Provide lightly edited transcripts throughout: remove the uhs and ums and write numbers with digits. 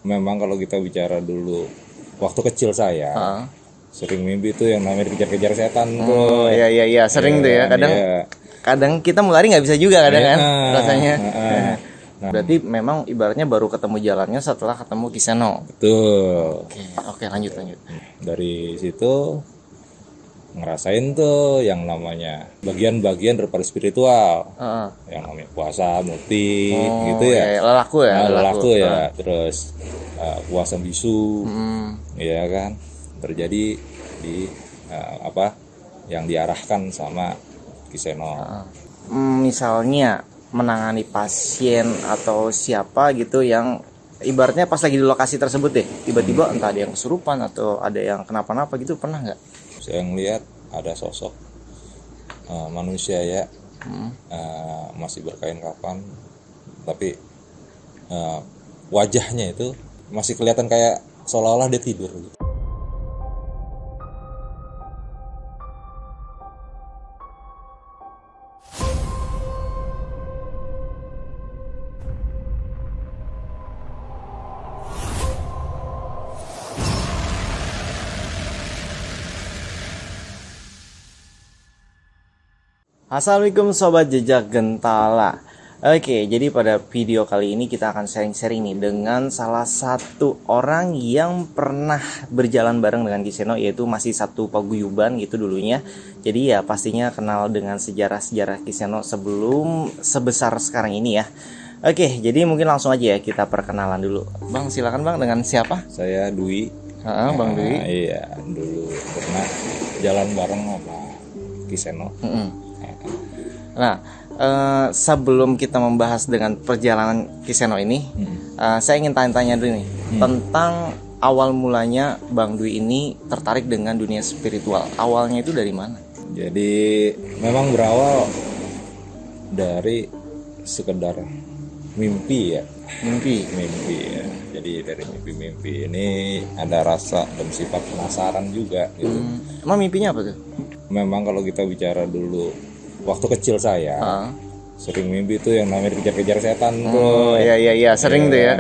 memang kalau kita bicara dulu waktu kecil saya sering mimpi tuh yang namanya dikejar-kejar setan tuh. Iya sering tuh ya. Kadang kita mau lari nggak bisa juga kadang kan rasanya. Nah, berarti memang ibaratnya baru ketemu jalannya setelah ketemu Kiseno. Betul. Oke, lanjut. Dari situ ngerasain tuh yang namanya bagian-bagian daripada spiritual, yang namanya puasa, mukti, gitu ya. Lelaku ya. Terus puasa bisu, ya kan, terjadi di yang diarahkan sama Kiseno. Misalnya menangani pasien atau siapa gitu yang ibaratnya pas lagi di lokasi tersebut deh, tiba-tiba entah ada yang kesurupan atau ada yang kenapa-napa gitu, pernah nggak? Saya ngelihat ada sosok manusia ya, masih berkain kafan, tapi wajahnya itu masih kelihatan kayak seolah-olah dia tidur gitu. Assalamualaikum Sobat Jejak Gentala. Oke, jadi pada video kali ini kita akan sharing-sharing nih dengan salah satu orang yang pernah berjalan bareng dengan Kiseno, yaitu masih satu paguyuban gitu dulunya. Jadi ya pastinya kenal dengan sejarah-sejarah Kiseno sebelum sebesar sekarang ini ya. Oke, jadi mungkin langsung aja ya kita perkenalan dulu. Bang, silakan Bang, dengan siapa? Saya Dwi. Bang Dwi. Iya, dulu pernah jalan bareng sama Kiseno. Nah, sebelum kita membahas dengan perjalanan Kiseno ini, saya ingin tanya-tanya dulu nih tentang awal mulanya Bang Dwi ini tertarik dengan dunia spiritual. Awalnya itu dari mana? Jadi memang berawal dari sekedar mimpi ya. Mimpi ya. Jadi dari mimpi ini ada rasa dan sifat penasaran juga gitu. Emang mimpinya apa tuh? Memang kalau kita bicara dulu waktu kecil saya sering mimpi tuh yang namanya dikejar-kejar setan tuh. Iya sering tuh ya.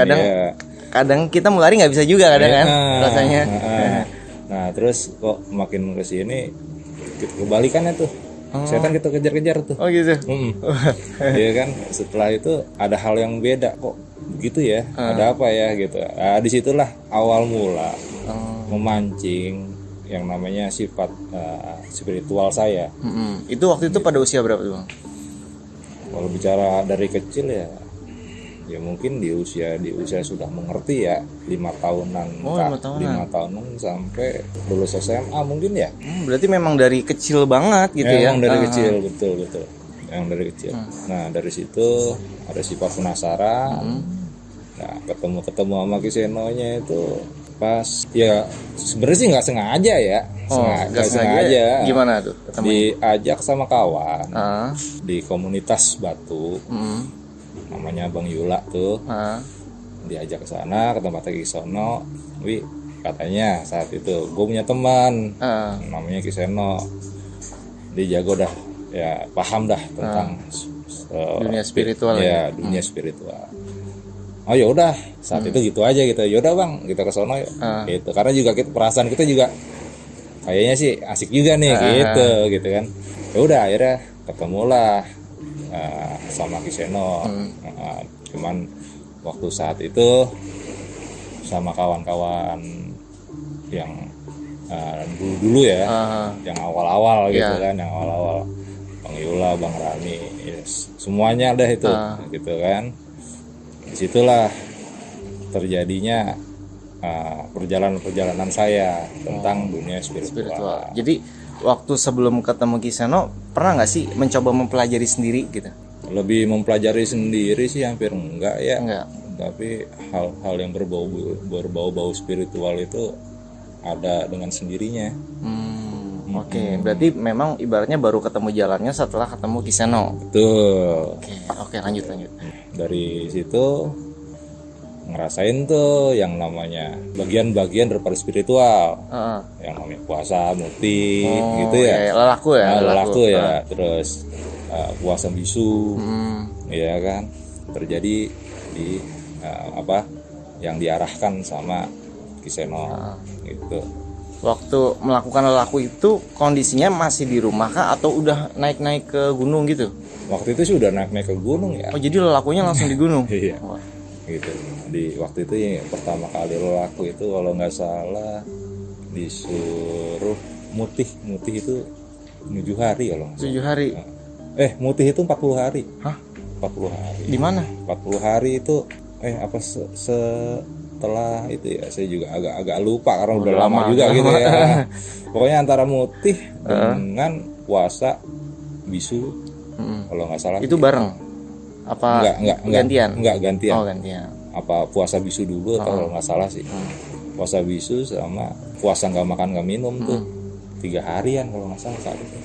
Kadang kita mau lari nggak bisa juga kadang kan rasanya. Nah terus kok makin kesini kebalikannya tuh, setan kita kejar-kejar tuh. Oh gitu. Iya kan, setelah itu ada hal yang beda kok begitu ya. Ada apa ya gitu. Nah, disitulah awal mula memancing yang namanya sifat spiritual saya. Itu waktu itu pada usia berapa tuh Bang? Kalau bicara dari kecil ya mungkin di usia sudah mengerti ya, 5 tahunan. 5 tahunan sampai lulus SMA mungkin ya. Berarti memang dari kecil banget gitu ya. Memang dari kecil, betul. Yang dari kecil. Nah, dari situ ada sifat penasaran. Nah, ketemu sama Kisenonya itu pas ya sebenarnya sih nggak sengaja ya, nggak sengaja. Gimana tuh ketemunya? Diajak sama kawan di komunitas Batu, namanya Bang Yula tuh, diajak ke sana ke tempat Kiseno. Katanya saat itu gue punya teman namanya Kiseno, dia jago dah ya, paham dah tentang dunia spiritual ya. Dunia spiritual. Oh ya udah, saat itu gitu aja gitu. Ya udah Bang, kita ke sono yuk. Gitu. Karena juga perasaan kita juga kayaknya sih asik juga nih gitu kan. Ya udah akhirnya ketemulah sama Kiseno. Cuman waktu saat itu sama kawan-kawan yang dulu ya, yang awal-awal gitu kan, yang awal-awal Bang Yula, Bang Rani, semuanya ada itu gitu kan. Disitulah terjadinya perjalanan saya tentang dunia spiritual. Jadi waktu sebelum ketemu Kiseno pernah nggak sih mencoba mempelajari sendiri gitu? Lebih mempelajari sendiri sih hampir enggak ya. Tapi hal-hal yang berbau-bau spiritual itu ada dengan sendirinya. Oke, berarti memang ibaratnya baru ketemu jalannya setelah ketemu Kiseno. Betul. Oke, lanjut. Dari situ ngerasain tuh yang namanya bagian-bagian daripada spiritual, yang namanya puasa, mukti, gitu ya. Lelaku ya. Terus puasa bisu, ya kan, terjadi di yang diarahkan sama Kiseno gitu. Waktu melakukan lelaku itu kondisinya masih di rumah kah atau udah naik-naik ke gunung gitu? Waktu itu sih udah naik-naik ke gunung ya. Oh jadi lelakunya langsung di gunung? Iya. Gitu. Di waktu itu ya, pertama kali lelaku itu kalau nggak salah disuruh mutih itu 7 hari kalau nggak salah. 7 hari. Mutih itu 40 hari. Hah? 40 hari. Di mana? 40 hari itu setelah itu ya saya juga agak lupa karena udah lama juga gitu ya. Pokoknya antara mutih dengan puasa bisu kalau nggak salah. Itu bareng? Apa enggak gantian? Enggak gantian. Oh, gantian. Apa puasa bisu dulu atau kalau nggak salah sih. Puasa bisu sama puasa nggak makan nggak minum tuh 3 harian kalau nggak salah saat itu.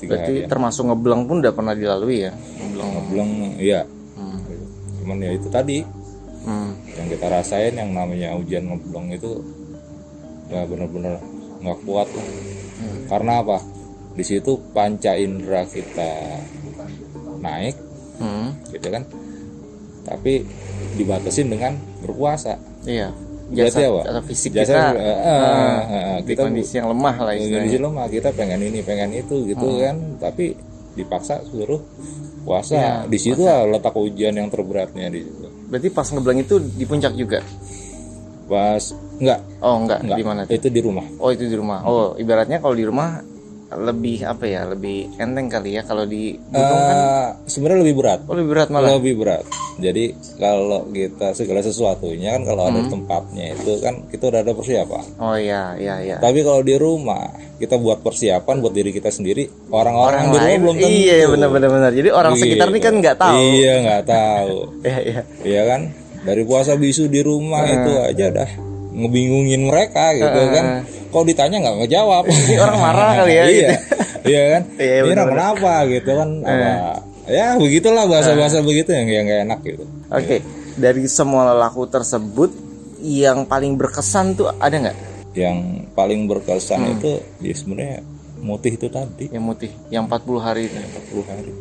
3 Berarti harian. termasuk ngebleng pun udah pernah dilalui ya? Ngebleng iya. Cuman ya itu tadi yang kita rasain yang namanya ujian ngebleng itu ya benar-benar nggak kuat lah. Karena apa? Di situ panca indera kita naik, gitu kan? Tapi dibatasin dengan berpuasa. Iya. Jasa atau fisik kita di kondisi yang lemah lah istilahnya. Kondisi lemah, kita pengen ini pengen itu gitu kan, tapi dipaksa suruh puasa. Ya, di situ letak ujian yang terberatnya di situ. Berarti pas ngebleng itu di puncak juga? Pas enggak. Oh enggak. Di mana? Itu di rumah. Oh itu di rumah. Oh ibaratnya kalau di rumah lebih apa ya, lebih enteng kali ya. Kalau di gunung kan sebenarnya lebih berat. Oh lebih berat malah. Lebih berat. Jadi kalau kita segala sesuatunya kan kalau ada tempatnya itu kan kita udah ada persiapan. Oh iya. Tapi kalau di rumah kita buat persiapan buat diri kita sendiri, orang-orang di rumah belum tentu. Iya benar. Jadi orang sekitar ini kan nggak tahu. Iya nggak tahu. Iya kan. Dari puasa bisu di rumah itu aja dah ngebingungin mereka gitu kan. Kalau ditanya nggak ngejawab. Ini orang marah kali ya. Iya, iya kan. Iya, ini kenapa gitu kan? Ya begitulah bahasa-bahasa begitu yang nggak enak gitu. Oke. Dari semua lelaku tersebut yang paling berkesan tuh ada nggak? Yang paling berkesan itu ya sebenarnya mutih itu tadi. Yang mutih, yang 40 hari itu. 40 hari.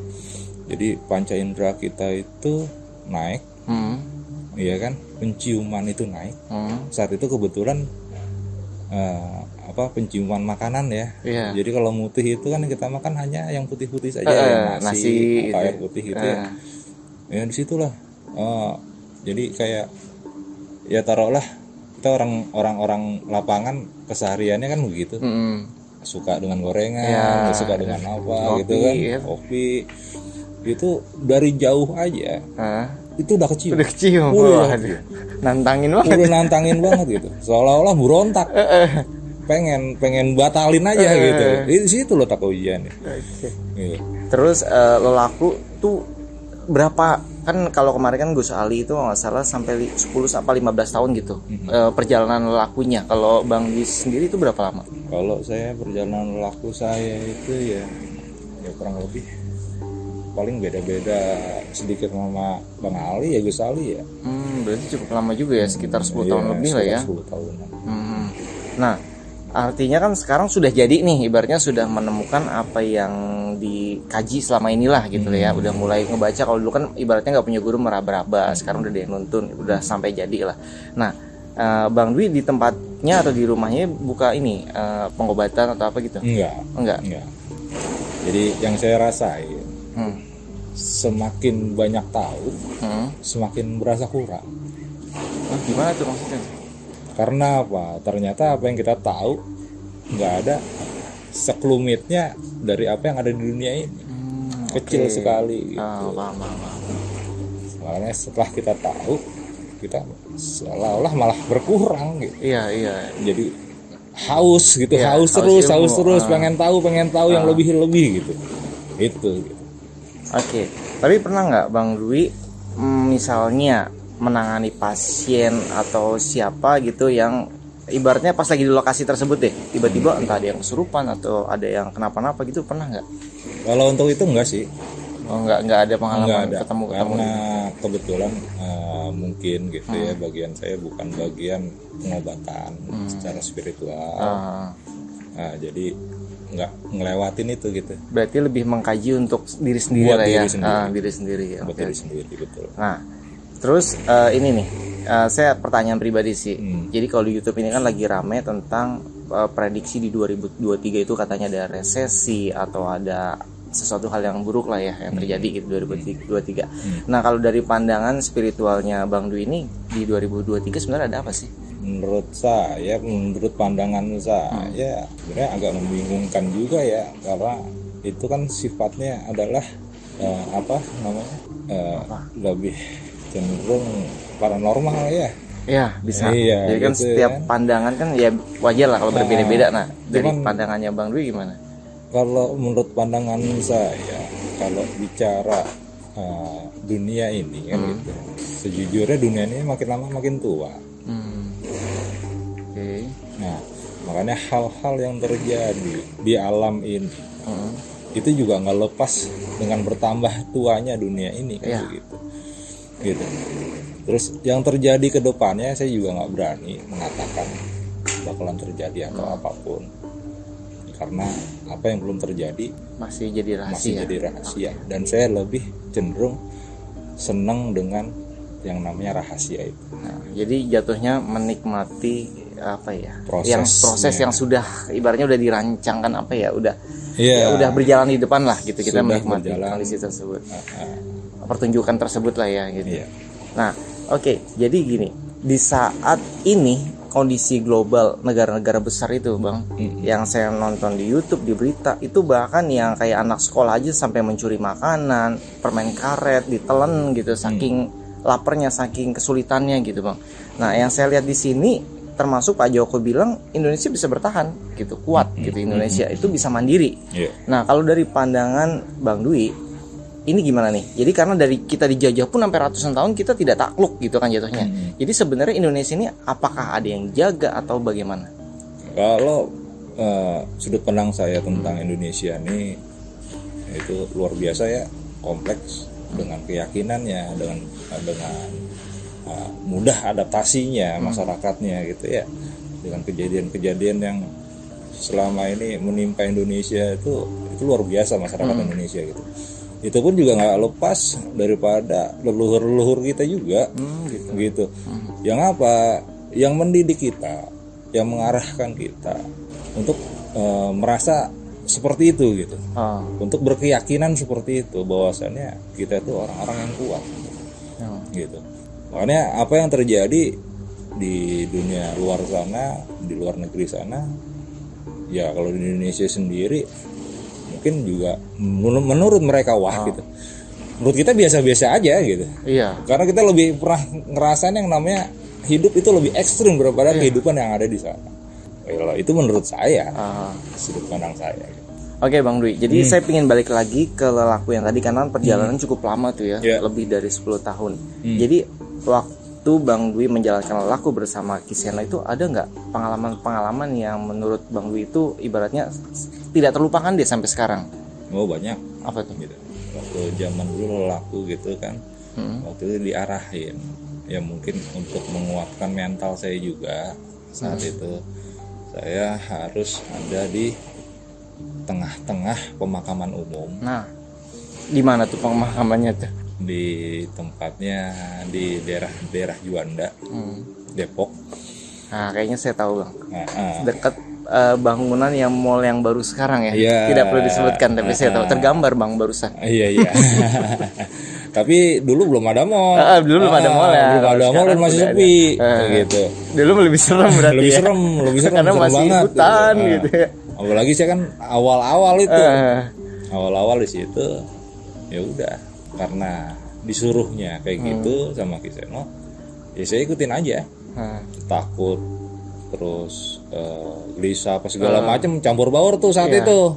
Jadi panca indera kita itu naik. Iya kan, penciuman itu naik. Saat itu kebetulan penciuman makanan ya. Jadi kalau mutih itu kan kita makan hanya yang putih-putih saja, nasi atau air putih gitu ya. Ya disitulah. Jadi kayak ya taruhlah kita orang lapangan kesehariannya kan begitu. Suka dengan gorengan, suka dengan apa kopi, gitu kan, kopi. Itu dari jauh aja. Itu udah kecium. Nantangin banget. Udah nantangin banget gitu. Seolah-olah berontak. Pengen batalin aja gitu. Di situ letak ujiannya. Gitu. Terus lelaku tuh berapa? Kan kalau kemarin kan Gus Ali itu nggak salah sampai 10 sampai 15 tahun gitu. Perjalanan lelakunya. Kalau Bang Gis sendiri itu berapa lama? Kalau saya perjalanan lelaku saya itu ya kurang lebih paling beda-beda sedikit sama Bang Ali ya, Gus Ali ya. Berarti cukup lama juga ya, sekitar 10 tahun lebih lah ya. 10 tahunan. Nah, artinya kan sekarang sudah jadi nih, ibaratnya sudah menemukan apa yang dikaji selama inilah gitu ya. Udah mulai ngebaca. Kalau dulu kan ibaratnya nggak punya guru meraba-raba, sekarang udah dia nuntun, udah sampai jadi lah. Nah, Bang Dwi di tempatnya atau di rumahnya buka ini pengobatan atau apa gitu? Enggak. Jadi yang saya rasain semakin banyak tahu, semakin berasa kurang. Gimana tuh maksudnya? Karena apa? Ternyata apa yang kita tahu nggak ada seklumitnya dari apa yang ada di dunia ini. Kecil sekali gitu. Paham. Makanya setelah kita tahu, kita seolah-olah malah berkurang gitu. Iya. Jadi haus gitu, haus terus, pengen tahu yang lebih gitu. Itu gitu. Oke. Tapi pernah nggak Bang Dwi misalnya menangani pasien atau siapa gitu yang ibaratnya pas lagi di lokasi tersebut deh, tiba-tiba entah ada yang kesurupan atau ada yang kenapa-napa gitu, pernah nggak? Kalau untuk itu enggak sih. Oh, nggak ada pengalaman ketemu karena kebetulan mungkin gitu ya, bagian saya bukan bagian pengobatan secara spiritual. Nah, jadi nggak ngelewatin itu gitu. Berarti lebih mengkaji untuk diri sendiri lah ya. Diri sendiri ya. Buat diri sendiri betul. Nah, terus ini nih saya pertanyaan pribadi sih. Jadi kalau di YouTube ini kan lagi rame tentang prediksi di 2023 itu katanya ada resesi atau ada sesuatu hal yang buruk lah ya yang terjadi gitu 2023. Nah, kalau dari pandangan spiritualnya Bang Dwi ini di 2023 sebenarnya ada apa sih? Menurut saya, menurut pandangan saya, sebenarnya agak membingungkan juga ya, karena itu kan sifatnya adalah lebih cenderung paranormal ya. Ya bisa. Iya, jadi kan gitu, setiap kan pandangan kan ya wajar lah kalau berbeda-beda. Nah, dari pandangannya Bang Dwi gimana? Kalau menurut pandangan saya, kalau bicara dunia ini kan gitu, sejujurnya dunia ini makin lama makin tua. Nah, makanya hal-hal yang terjadi di alam ini itu juga nggak lepas dengan bertambah tuanya dunia ini kan gitu. Terus yang terjadi ke depannya saya juga nggak berani mengatakan bakalan terjadi atau apapun, karena apa yang belum terjadi masih jadi rahasia. Dan saya lebih cenderung senang dengan yang namanya rahasia itu. Nah, jadi jatuhnya menikmati apa ya? Proses yang sudah ibaratnya udah dirancangkan apa ya? Udah berjalan di depan lah gitu. Kita menikmati kondisi tersebut. Pertunjukan tersebut lah ya gitu. Nah, oke, jadi gini, di saat ini kondisi global negara-negara besar itu Bang, yang saya nonton di YouTube, di berita itu bahkan yang kayak anak sekolah aja sampai mencuri makanan, permen karet, ditelen gitu, saking laparnya, saking kesulitannya gitu Bang. Nah, yang saya lihat di sini termasuk Pak Joko bilang Indonesia bisa bertahan gitu, kuat gitu, Indonesia itu bisa mandiri. Nah, kalau dari pandangan Bang Dwi ini gimana nih? Jadi karena dari kita dijajah pun sampai ratusan tahun kita tidak takluk gitu kan jatuhnya. Jadi sebenarnya Indonesia ini apakah ada yang jaga atau bagaimana? Kalau sudut pandang saya tentang Indonesia ini itu luar biasa ya, kompleks dengan keyakinannya, dengan mudah adaptasinya masyarakatnya gitu ya, dengan kejadian-kejadian yang selama ini menimpa Indonesia itu luar biasa masyarakat Indonesia gitu. Itu pun juga nggak lepas daripada leluhur-leluhur kita juga gitu. Yang apa? Yang mendidik kita, yang mengarahkan kita untuk merasa seperti itu gitu. Untuk berkeyakinan seperti itu, bahwasannya kita itu orang-orang yang kuat gitu. Makanya apa yang terjadi di dunia luar sana, di luar negeri sana, ya kalau di Indonesia sendiri mungkin juga menurut mereka gitu. Menurut kita biasa-biasa aja gitu. Iya. Karena kita lebih pernah ngerasain yang namanya hidup itu lebih ekstrim daripada kehidupan yang ada di sana. Itu menurut saya, sudut pandang saya. Gitu. Oke Bang Dwi, jadi saya ingin balik lagi ke lelaku yang tadi karena perjalanan cukup lama tuh ya, lebih dari 10 tahun. Jadi waktu Bang Dwi menjalankan lelaku bersama Kiseno itu ada nggak pengalaman-pengalaman yang menurut Bang Dwi itu ibaratnya tidak terlupakan dia sampai sekarang? Oh banyak. Apa tuh? Gitu. Waktu zaman dulu lelaku gitu kan, waktu itu diarahin, ya mungkin untuk menguatkan mental saya juga saat itu saya harus ada di tengah-tengah pemakaman umum. Nah, di mana tuh pemakamannya tuh? Di tempatnya di daerah Juanda, Depok. Nah, kayaknya saya tahu Bang. Dekat bangunan yang mall yang baru sekarang ya. Tidak perlu disebutkan, tapi saya tahu tergambar Bang barusan. Iya. Tapi dulu belum ada mall. Dulu belum ada mall ya. Belum ada mall dan masih sepi gitu. Dulu lebih serem berarti. Lebih serem karena masih banget, hutan gitu ya. Apalagi saya kan awal-awal itu. Awal-awal di situ ya udah, karena disuruhnya kayak gitu sama Kiseno, ya saya ikutin aja. Takut, terus gelisah apa segala macam, campur baur tuh saat itu.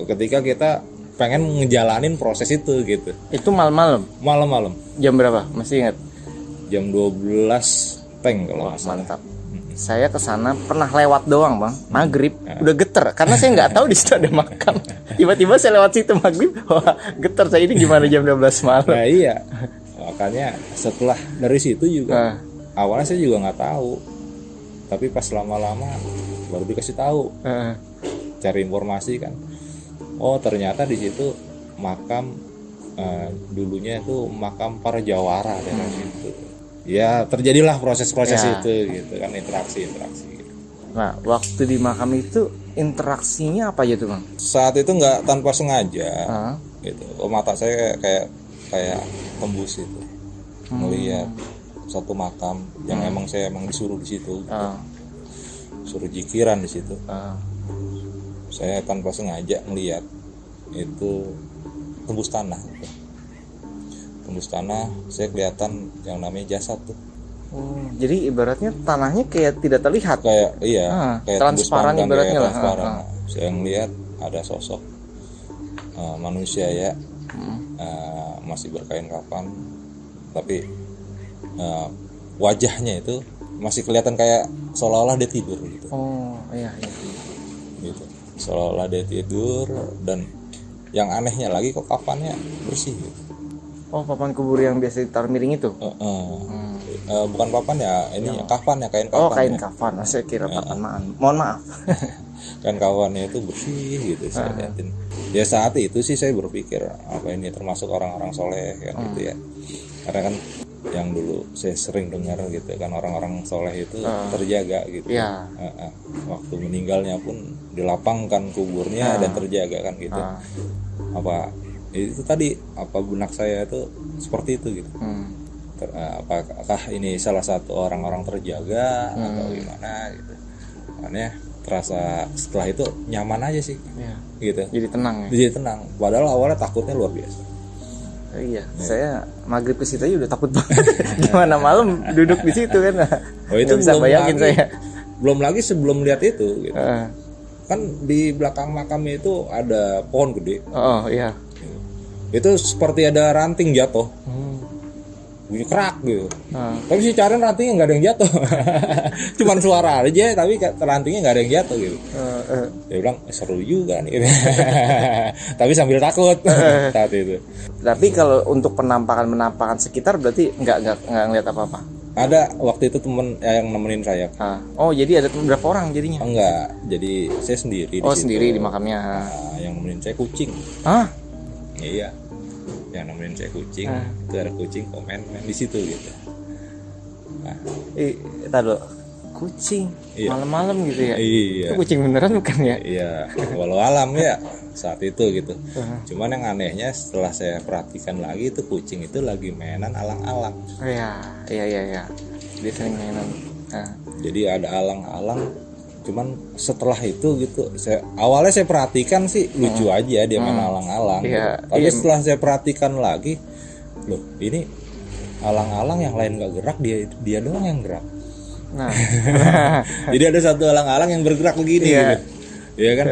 Ketika kita pengen ngejalanin proses itu gitu. Itu malam-malam. Malam-malam. Jam berapa? Masih ingat? Jam 12 teng kalau nggak salah. Mantap. Saya kesana pernah lewat doang Bang, maghrib udah geter karena saya nggak tahu di situ ada makam. Tiba-tiba saya lewat situ maghrib, wah geter saya, ini gimana jam 12 malam. Nah iya, makanya setelah dari situ juga awalnya saya juga nggak tahu, tapi pas lama-lama baru dikasih tahu, cari informasi kan, oh ternyata di situ makam dulunya itu makam para jawara dari situ. ya terjadilah proses-proses itu gitu kan, interaksi gitu. Nah, waktu di makam itu interaksinya apa aja tuh Bang? Saat itu nggak tanpa sengaja gitu. Mata saya kayak tembus itu, melihat satu makam yang emang saya disuruh di situ, gitu. Suruh jikiran di situ. Saya tanpa sengaja melihat itu tembus tanah. Gitu. Tembus tanah, saya kelihatan yang namanya jasad tuh. Jadi ibaratnya tanahnya kayak tidak terlihat. Kayak kayak transparan ibaratnya lah. Saya ngelihat ada sosok manusia ya, masih berkain kafan, tapi wajahnya itu masih kelihatan kayak seolah-olah dia tidur gitu. Gitu. Seolah-olah dia tidur, dan yang anehnya lagi kok kafannya bersih gitu. Papan kubur yang biasa ditaruh miring itu? Bukan papan ya, ini kafan ya, kain kafan. Kain kafan. Saya kira papan Mohon maaf. Kain kafannya itu bersih gitu, saya liatin. Ya saat itu sih saya berpikir apa ini termasuk orang-orang soleh kan gitu ya. Karena kan yang dulu saya sering dengar gitu kan, orang-orang soleh itu terjaga gitu. Waktu meninggalnya pun dilapangkan kuburnya dan terjaga kan gitu. Apa itu tadi, apa benak saya itu seperti itu gitu. Apakah ini salah satu orang-orang terjaga atau gimana gitu. Makanya terasa setelah itu nyaman aja sih gitu. Jadi tenang ya? Jadi tenang, padahal awalnya takutnya luar biasa. Saya maghrib ke situ aja udah takut banget. Gimana malam duduk di situ kan? Itu bisa bayangin saya. Belum lagi sebelum lihat itu gitu. Kan di belakang makamnya itu ada pohon gede. Itu seperti ada ranting jatuh. Bunyi kerak gitu. Tapi si Caren rantingnya nggak ada yang jatuh. Cuman suara aja, tapi rantingnya nggak ada yang jatuh gitu. Dia bilang seru juga nih. Tapi sambil takut saat itu. Tapi kalau untuk penampakan sekitar berarti nggak ngeliat apa-apa. Ada waktu itu temen yang nemenin saya. Jadi ada berapa orang jadinya? Enggak, jadi saya sendiri. Sendiri di makamnya. Yang nemenin saya kucing. Iya, yang nemenin saya kucing. Itu ada kucing komen di situ gitu. Tahu kucing malam-malam gitu ya? Iya. Itu kucing beneran bukan ya? Iya, walau alam ya saat itu gitu. Cuman yang anehnya setelah saya perhatikan lagi, itu kucing itu lagi mainan alang-alang. Iya. Dia sering mainan. Jadi ada alang-alang. Cuman setelah itu gitu, awalnya saya perhatikan sih lucu aja dia main alang-alang. Tapi setelah saya perhatikan lagi, loh ini alang-alang yang lain nggak gerak, dia doang yang gerak. Jadi ada satu alang-alang yang bergerak begini gitu. Iya kan?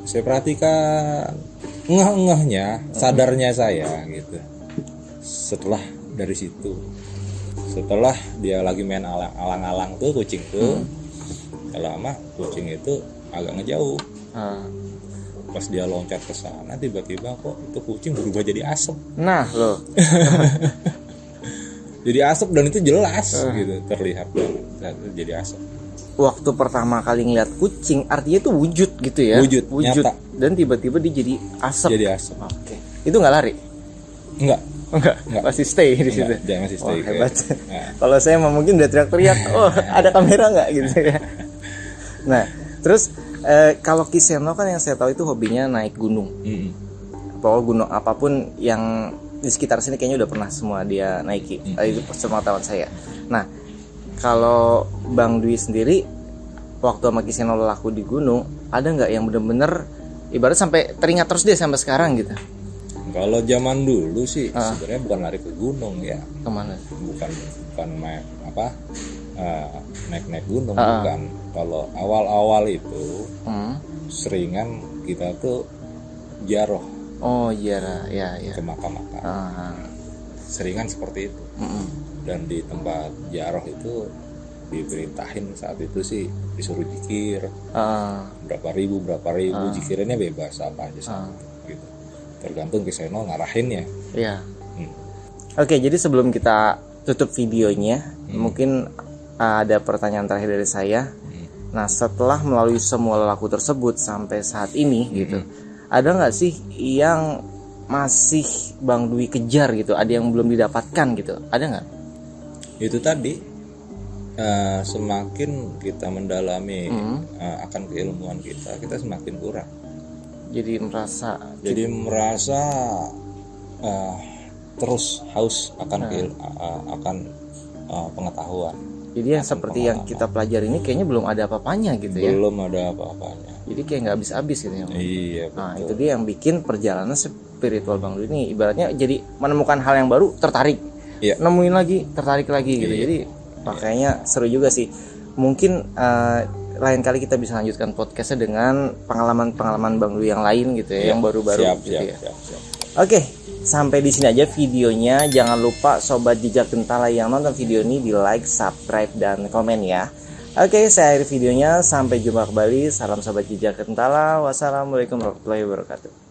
Saya perhatikan ngeh-ngehnya, sadarnya saya gitu. Setelah dari situ, setelah dia lagi main alang-alang tuh kucing tuh, lama kucing itu agak ngejauh. Pas dia loncat ke sana, tiba-tiba kok itu kucing berubah jadi asap. Nah loh. Jadi asap, dan itu jelas gitu terlihat banget jadi asap. Waktu pertama kali ngeliat kucing, artinya itu wujud gitu ya? Wujud nyata. Dan tiba-tiba dia jadi asap. Jadi asap. Oke. Itu nggak lari? Enggak. Masih stay di situ. Dia masih stay. Hebat. Kalau saya mungkin udah teriak-teriak, ada kamera nggak gitu ya? Nah, terus kalau Kiseno kan yang saya tahu itu hobinya naik gunung. Pokoknya gunung apapun yang di sekitar sini kayaknya udah pernah semua dia naiki. Itu pengetahuan saya. Nah, kalau Bang Dwi sendiri waktu sama Kiseno laku di gunung, ada nggak yang bener-bener ibarat sampai teringat terus dia sampai sekarang gitu? Kalau zaman dulu sih sebenarnya bukan lari ke gunung ya. Kemana? Bukan naik gunung, bukan. Kalau awal-awal itu seringan kita tuh jaroh. Ziarah, ya. Ke makam-makam. Seringan seperti itu. Dan di tempat jaroh itu diperintahin saat itu sih disuruh zikir. Berapa ribu zikirannya bebas apa aja saat itu gitu. Tergantung Kiseno ngarahinnya. Iya. Oke, jadi sebelum kita tutup videonya, mungkin ada pertanyaan terakhir dari saya. Nah, setelah melalui semua lelaku tersebut sampai saat ini gitu, ada nggak sih yang masih Bang Dwi kejar gitu? Ada yang belum didapatkan gitu? Ada nggak? itu tadi semakin kita mendalami akan keilmuan kita semakin kurang. Jadi merasa terus haus akan pengetahuan. Jadi yang seperti yang kita pelajari ini kayaknya belum ada apa-apanya gitu ya. Belum ada apa-apanya. Jadi kayak nggak habis-habis gitu ya. Iya, betul. Nah itu dia yang bikin perjalanan spiritual Bang Dwi ini ibaratnya jadi menemukan hal yang baru, tertarik, nemuin lagi, tertarik lagi gitu. Jadi makanya seru juga sih. Mungkin lain kali kita bisa lanjutkan podcastnya dengan pengalaman-pengalaman Bang Dwi yang lain gitu ya, yang baru-baru gitu ya. Oke, sampai di sini aja videonya. Jangan lupa Sobat Jejak Gentala yang nonton video ini di like, subscribe, dan komen ya. Oke, saya akhiri videonya. Sampai jumpa kembali. Salam Sobat Jejak Gentala. Wassalamualaikum warahmatullahi wabarakatuh.